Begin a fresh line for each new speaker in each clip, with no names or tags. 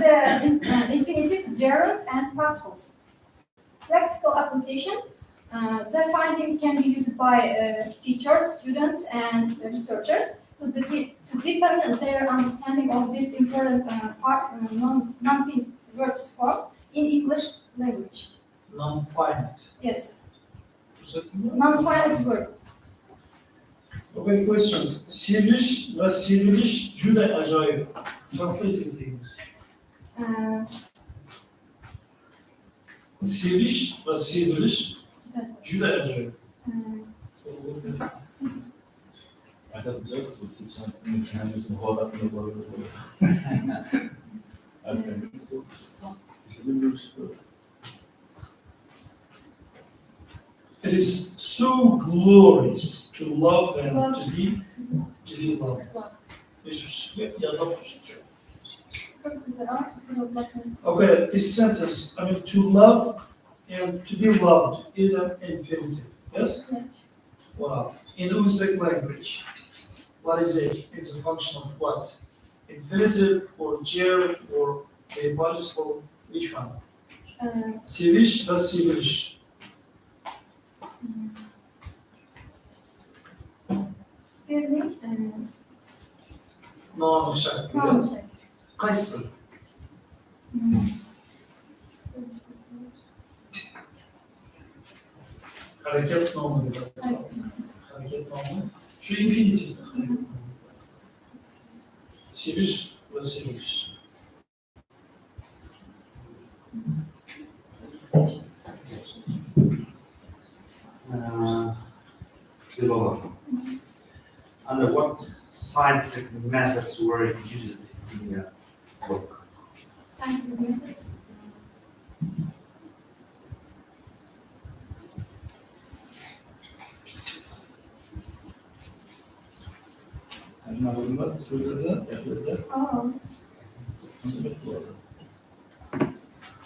a infinitive, gerund, and past false. Practical application. The findings can be used by teachers, students, and researchers to deepen their understanding of this important non-finite verbs forms in English language.
Non-finite.
Yes. Non-finite verb.
Okay, questions. Sivriş ve sivriliş cüde acayip. Translate it in English. Sivriş ve sivriliş cüde acayip.
I thought just was something can use more than the word. I think so.
It is so glorious to love and to be loved. Okay, this sentence, I mean, to love and to be loved is an infinitive, yes?
Yes.
Wow. In Uzbek language, what is it? It's a function of what? Infinitive or gerund or a participle? Which one? Siviş ve sivriliş. Noun şeklinde. Kaysın. Hareket nounu. Hareket nounu. Şu infinitif. Siviş ve sivriliş.
Under what scientific methods were used in your work?
Scientific methods.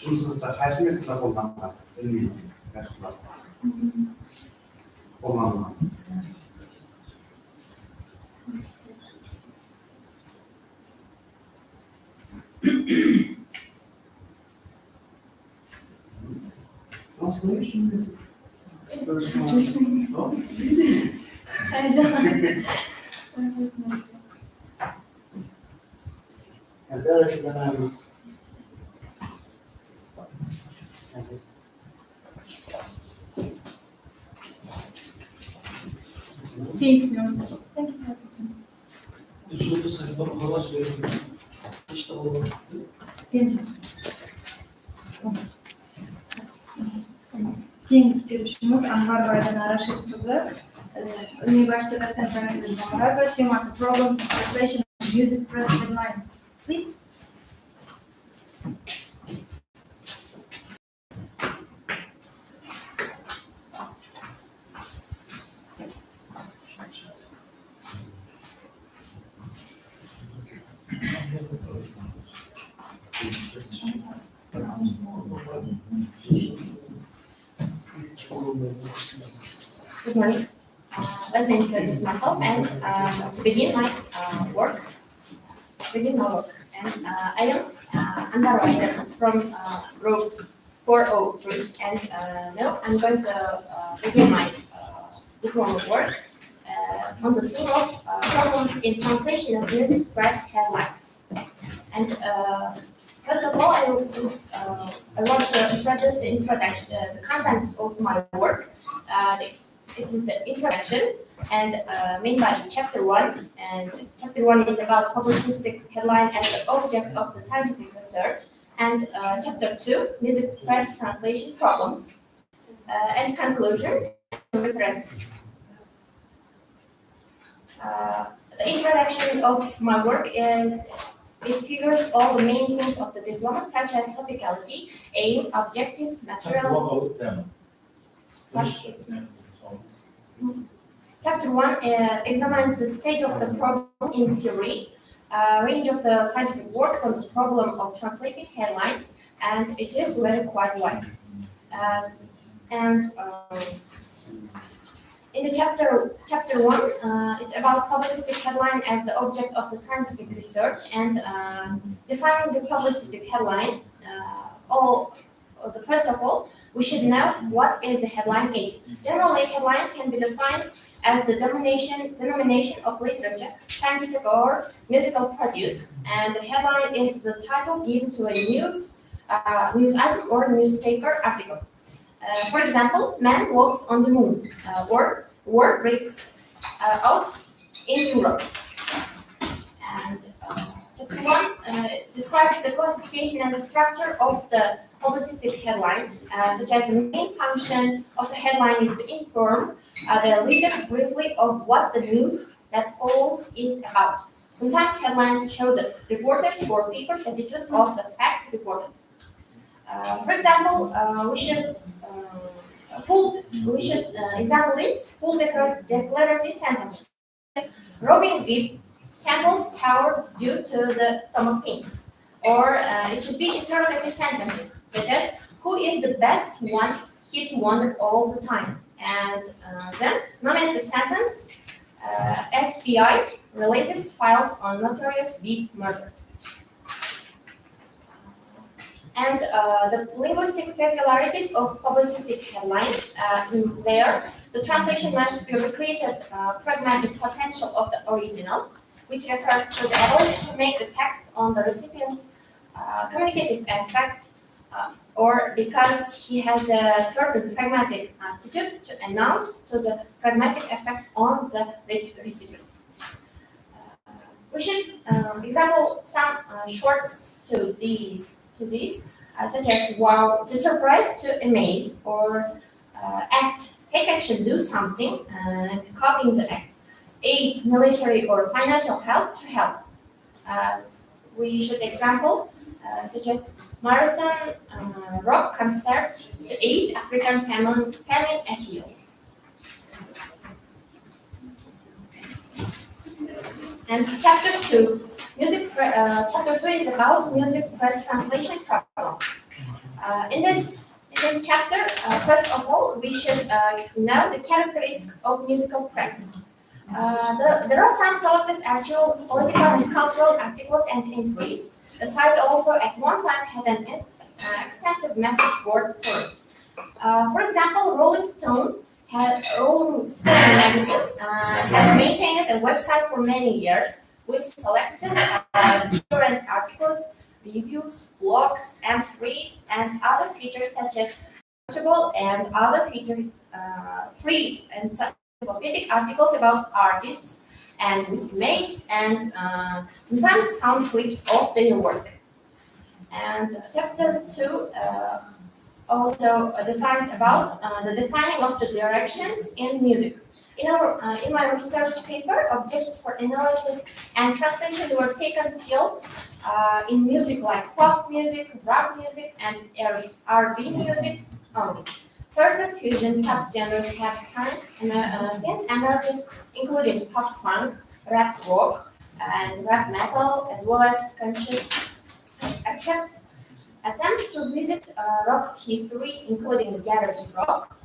Жұмысыңызда қайсы методтар қолданылған? Білмеймін. Қолданылған. Translation is
Translation.
no easy. And there when I was
Thanks, no. Thank you.
Üçüncü sayfada havaç verildi. İşte oldu.
Keyingi görüşümüz Anvar Baydan Araşık kızı. Üniversitede temperamental ve teması Problems in Translation of Music Press Headlines. Please.
Good morning. Let me introduce myself and to begin my work. And I am Anwar Baydan from group 403, and now I'm going to begin my diploma work on the theme of problems in translation of music press headlines. And first of all, I want to introduce the contents of my work. It is the introduction and made by chapter 1. And chapter 1 is about publicistic headline and the object of the scientific research. And chapter 2, music press translation problems. And conclusion, references. The introduction of my work is, it figures all the main themes of the diploma, such as topicality, aim, objectives, material. Chapter 1 examines the state of the problem in theory, range of the scientific works on the problem of translating headlines, and it is very quite wide. In the chapter 1, it's about publicistic headline as the object of the scientific research and defining the publicistic headline. First of all, we should know what is the headline is. Generally, headline can be defined as the denomination of literature, scientific or musical produce, and the headline is the title given to a news item or newspaper article. For example, man walks on the moon, or war breaks out in Europe. And chapter 1 describes the classification and the structure of the publicistic headlines, such as the main function of the headline is to inform the reader briefly of what the news that follows is about. Sometimes headlines show the reporter's or paper's attitude of the fact reported. For example, we should example this full declarative sentence. Robin Gibb cancels tower due to the stomach pains. Or it should be interrogative sentences, such as who is the best one hit wonder all the time? And then nominative sentence, FBI releases files on notorious big murder. And the linguistic peculiarities of publicistic headlines the translation must be recreated pragmatic potential of the original, which refers to the ability to make the text on the recipient's communicative effect, or because he has a certain pragmatic attitude to announce to the pragmatic effect on the recipient. We should example some shorts to these, such as wow, to surprise, to amaze, or act, take action, do something, and copying the act. Aid, military or financial help, to help. We should example such as marathon rock concert to aid African famine appeal. And chapter 2 is about music press translation problems. In this chapter, first of all, we should know the characteristics of musical press. There are some selected actual political and cultural articles and entries. The site also at one time had an extensive message board for it. For example, Rolling Stone magazine has maintained a website for many years with selected different articles, reviews, blogs, entries, and other features such as searchable and other features free and encyclopedic articles about artists and with images and sometimes sound clips of their work. And chapter 2 also defines about the defining of the directions in music. In my research paper, objects for analysis and translation were taken fields in music like pop music, rap music, and R&B music only. Further fusion subgenres have since emerged, including pop punk, rap rock, and rap metal, as well as conscious attempts to visit rock's history, including garage rock,